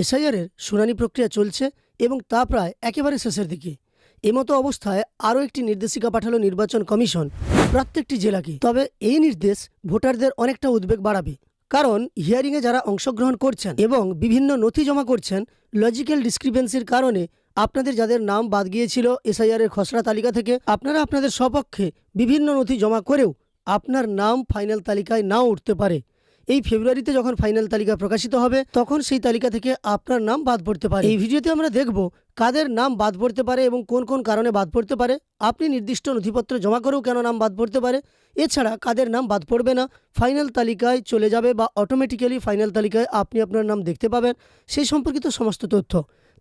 এসআইআরের শুনানি প্রক্রিয়া চলছে এবং তা প্রায় একেবারে শেষের দিকে। এমতো অবস্থায় আরও একটি নির্দেশিকা পাঠালো নির্বাচন কমিশন প্রত্যেকটি জেলাকে। তবে এই নির্দেশ ভোটারদের অনেকটা উদ্বেগ বাড়াবে, কারণ হিয়ারিংয়ে যারা অংশগ্রহণ করছেন এবং বিভিন্ন নথি জমা করছেন, লজিক্যাল ডিসক্রিপেন্সির কারণে আপনাদের যাদের নাম বাদ গিয়েছিল এসআইআরের খসড়া তালিকা থেকে, আপনারা আপনাদের স্বপক্ষে বিভিন্ন নথি জমা করেও আপনার নাম ফাইনাল তালিকায় নাও উঠতে পারে। এই ফেব্রুয়ারিতে যখন ফাইনাল তালিকা প্রকাশিত হবে তখন সেই তালিকা থেকে আপনার নাম বাদ পড়তে পারে। এই ভিডিওতে আমরা দেখব কাদের নাম বাদ পড়তে পারে এবং কোন কোন কারণে বাদ পড়তে পারে, আপনি নির্দিষ্ট নথিপত্র জমা করেও কেন নাম বাদ পড়তে পারে, এছাড়া কাদের নাম বাদ পড়বে না, ফাইনাল তালিকায় চলে যাবে বা অটোমেটিক্যালি ফাইনাল তালিকায় আপনি আপনার নাম দেখতে পাবেন, সেই সম্পর্কিত সমস্ত তথ্য।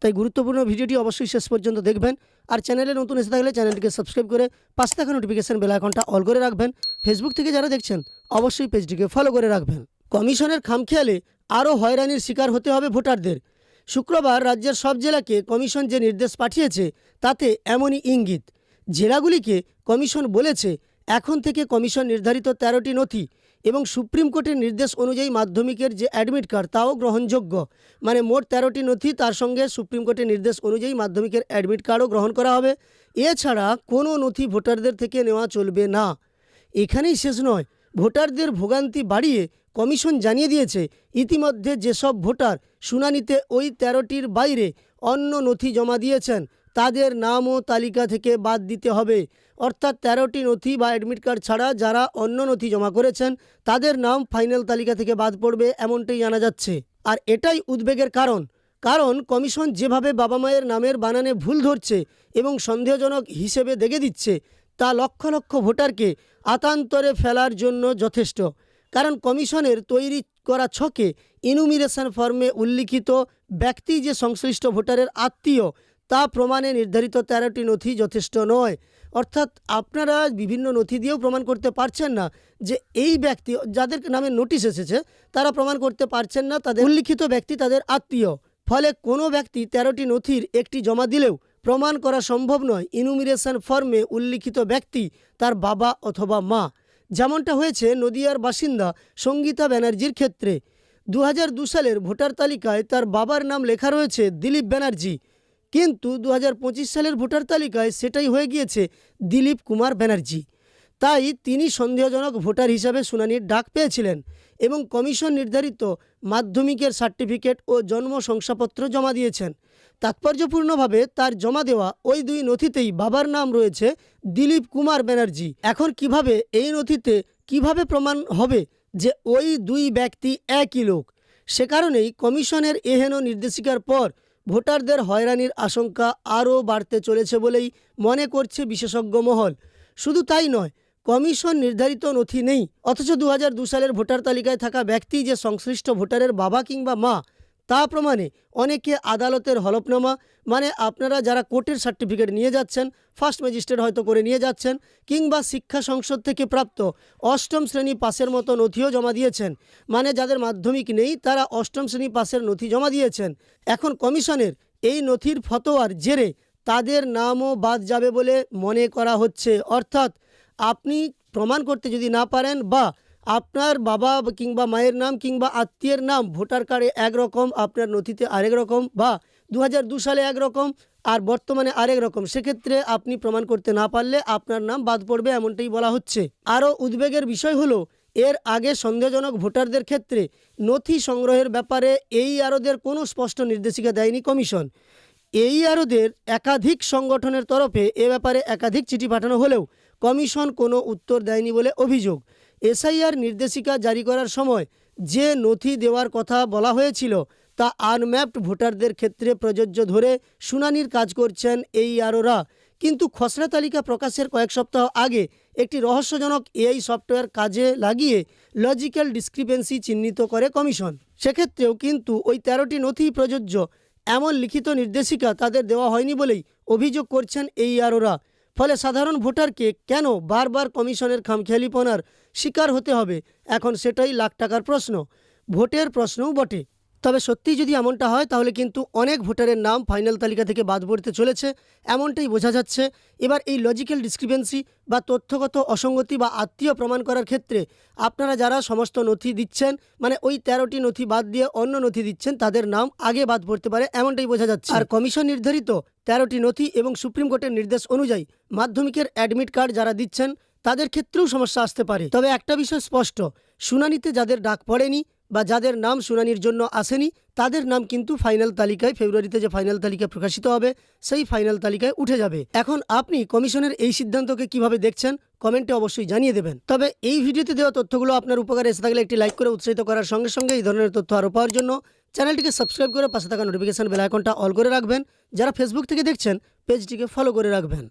তাই গুরুত্বপূর্ণ ভিডিওটি অবশ্যই শেষ পর্যন্ত দেখবেন। আর চ্যানেলে নতুন এসে থাকলে চ্যানেলটিকে সাবস্ক্রাইব করে পাশে থাকা নোটিফিকেশন বেল আইকনটা অল করে রাখবেন। ফেসবুক থেকে যারা দেখছেন অবশ্যই পেজটিকে ফলো করে রাখবেন। কমিশনের খামখেয়ালে আরও হয়রানির শিকার হতে হবে ভোটারদের। শুক্রবার রাজ্যের সব জেলাকে কমিশন যে নির্দেশ পাঠিয়েছে তাতে এমনই ইঙ্গিত। জেলাগুলিকে কমিশন বলেছে এখন থেকে কমিশন নির্ধারিত 13টি নথি এবং সুপ্রিম কোর্টের নির্দেশ অনুযায়ী মাধ্যমিকের যে অ্যাডমিট কার্ড তাও গ্রহণযোগ্য। মানে মোট 13টি নথি, তার সঙ্গে সুপ্রিম কোর্টের নির্দেশ অনুযায়ী মাধ্যমিকের অ্যাডমিট কার্ডও গ্রহণ করা হবে। এছাড়া কোনো নথি ভোটারদের থেকে নেওয়া চলবে না। এখানেই শেষ নয়, ভোটারদের ভোগান্তি বাড়িয়ে কমিশন জানিয়ে দিয়েছে ইতিমধ্যে যেসব ভোটার শুনানিতে ওই 13টির বাইরে অন্য নথি জমা দিয়েছেন তাদের নামও তালিকা থেকে বাদ দিতে হবে। অর্থাৎ 13টি নথি বা অ্যাডমিট কার্ড ছাড়া যারা অন্য নথি জমা করেছেন তাদের নাম ফাইনাল তালিকা থেকে বাদ পড়বে, এমনটাই জানা যাচ্ছে। আর এটাই উদ্বেগের কারণ কমিশন যেভাবে বাবা মায়ের নামের বানানে ভুল ধরছে এবং সন্দেহজনক হিসেবে দেখে দিচ্ছে তা লক্ষ লক্ষ ভোটারকে আতান্তরে ফেলার জন্য যথেষ্ট। কারণ কমিশনের তৈরি করা ছকে ইনুমিরেশন ফর্মে উল্লিখিত ব্যক্তি যে সংশ্লিষ্ট ভোটারের আত্মীয় তা প্রমাণে নির্ধারিত 13টি নথি যথেষ্ট নয়। অর্থাৎ আপনারা বিভিন্ন নথি দিয়েও প্রমাণ করতে পারছেন না যে এই ব্যক্তি যাদের নামে নোটিশ এসেছে তারা প্রমাণ করতে পারছেন না তাদের উল্লিখিত ব্যক্তি তাদের আত্মীয়। ফলে কোনো ব্যক্তি 13টি নথির একটি জমা দিলেও প্রমাণ করা সম্ভব নয় ইনুমিরেশন ফর্মে উল্লিখিত ব্যক্তি তার বাবা অথবা মা। যেমনটা হয়েছে নদিয়ার বাসিন্দা সঙ্গীতা ব্যানার্জির ক্ষেত্রে। 2002 সালের ভোটার তালিকায় তার বাবার নাম লেখা রয়েছে দিলীপ ব্যানার্জি, কিন্তু 2025 সালের ভোটার তালিকায় সেটাই হয়ে গিয়েছে দিলীপ কুমার ব্যানার্জি। তাই তিনি সন্দেহজনক ভোটার হিসাবে শুনানির ডাক পেয়েছিলেন এবং কমিশন নির্ধারিত মাধ্যমিকের সার্টিফিকেট ও জন্ম শংসাপত্র জমা দিয়েছেন। তাৎপর্যপূর্ণভাবে তার জমা দেওয়া ওই দুই নথিতেই বাবার নাম রয়েছে দিলীপ কুমার ব্যানার্জি। এখন কিভাবে এই নথিতে কিভাবে প্রমাণ হবে যে ওই দুই ব্যক্তি একই লোক? সে কারণেই কমিশনের এহেন নির্দেশিকার পর ভোটারদের হয়রানির আশঙ্কা আরও বাড়তে চলেছে বলেই মনে করছে বিশেষজ্ঞ মহল। শুধু তাই নয়, কমিশন নির্ধারিত নথি নেই অথচ 2002 সালের ভোটার তালিকায় থাকা ব্যক্তি যে সংশ্লিষ্ট ভোটারের বাবা কিংবা মা তা প্রমাণে অনেকে আদালতের হলফনামা, মানে আপনারা যারা কোর্টের সার্টিফিকেট নিয়ে যাচ্ছেন, ফার্স্ট ম্যাজিস্ট্রেট হয়তো করে নিয়ে যাচ্ছেন, কিংবা শিক্ষা সংসদ থেকে প্রাপ্ত 8ম শ্রেণী পাসের মতো নথিও জমা দিয়েছেন। মানে যাদের মাধ্যমিক নেই তারা 8ম শ্রেণী পাসের নথি জমা দিয়েছেন। এখন কমিশনের এই নথির ফতোয়ার জেরে তাদের নামও বাদ যাবে বলে মনে করা হচ্ছে। অর্থাৎ আপনি প্রমাণ করতে যদি না পারেন বা আপনার বাবা কিংবা মায়ের নাম কিংবা আত্মীয়ের নাম ভোটার কার্ডে একরকম, আপনার নথিতে আরেক রকম, বা 2002 সালে একরকম আর বর্তমানে আরেক রকম, সেক্ষেত্রে আপনি প্রমাণ করতে না পারলে আপনার নাম বাদ পড়বে, এমনটাই বলা হচ্ছে। আরও উদ্বেগের বিষয় হলো এর আগে সন্দেহজনক ভোটারদের ক্ষেত্রে নথি সংগ্রহের ব্যাপারে এইআরওদের কোনো স্পষ্ট নির্দেশিকা দেয়নি কমিশন। এইআরওদের একাধিক সংগঠনের তরফে এ ব্যাপারে একাধিক চিঠি পাঠানো হলেও কমিশন কোনো উত্তর দেয়নি বলে অভিযোগ। এসআইআর নির্দেশিকা জারি করার সময় যে নথি দেওয়ার কথা বলা হয়েছিল তা আনম্যাপড ভোটারদের ক্ষেত্রে প্রযোজ্য ধরে শুনানির কাজ করছেন এইআরওরা। কিন্তু খসড়া তালিকা প্রকাশের কয়েক সপ্তাহ আগে একটি রহস্যজনক এআই সফটওয়্যার কাজে লাগিয়ে লজিক্যাল ডিসক্রিপেন্সি চিহ্নিত করে কমিশন। সেক্ষেত্রেও কিন্তু ওই 13টি নথি প্রযোজ্য এমন লিখিত নির্দেশিকা তাদের দেওয়া হয়নি বলেই অভিযোগ করছেন এইআরওরা। ফলে সাধারণ ভোটারকে কেন বারবার কমিশনের খামখেয়ালিপনার শিকার হতে হবে, এখন সেটাই লাখ টাকার প্রশ্ন, ভোটের প্রশ্নও বটে। তবে সত্যিই যদি এমনটা হয় তাহলে কিন্তু অনেক ভোটারের নাম ফাইনাল তালিকা থেকে বাদ পড়তে চলেছে, এমনটাই বোঝা যাচ্ছে। এবার এই লজিক্যাল ডিসক্রিপেন্সি বা তথ্যগত অসঙ্গতি বা আত্মীয় প্রমাণ করার ক্ষেত্রে আপনারা যারা সমস্ত নথি দিচ্ছেন, মানে ওই 13টি নথি বাদ দিয়ে অন্য নথি দিচ্ছেন, তাদের নাম আগে বাদ পড়তে পারে, এমনটাই বোঝা যাচ্ছে। আর কমিশন নির্ধারিত 13টি নথি এবং সুপ্রিম কোর্টের নির্দেশ অনুযায়ী মাধ্যমিকের অ্যাডমিট কার্ড যারা দিচ্ছেন তাদের ক্ষেত্রেও সমস্যা আসতে পারে। তবে একটা বিষয় স্পষ্ট, শুনানিতে যাদের ডাক পড়েনি বা যাদের নাম শুনানির জন্য আসেনি তাদের নাম কিন্তু ফাইনাল তালিকায়, ফেব্রুয়ারিতে যে ফাইনাল তালিকা প্রকাশিত হবে সেই ফাইনাল তালিকায় উঠে যাবে। এখন আপনি কমিশনের এই সিদ্ধান্তকে কিভাবে দেখছেন কমেন্টে অবশ্যই জানিয়ে দেবেন। তবে এই ভিডিওতে দেওয়া তথ্যগুলো আপনার উপকারে এসে থাকলে একটি লাইক করে উৎসাহিত করার সঙ্গে সঙ্গে এই ধরনের তথ্য আরও পাওয়ার জন্য চ্যানেলটিকে সাবস্ক্রাইব করে পাশে থাকা নোটিফিকেশন বেল আইকনটা অল করে রাখবেন। যারা ফেসবুক থেকে দেখছেন পেজটিকে ফলো করে রাখবেন।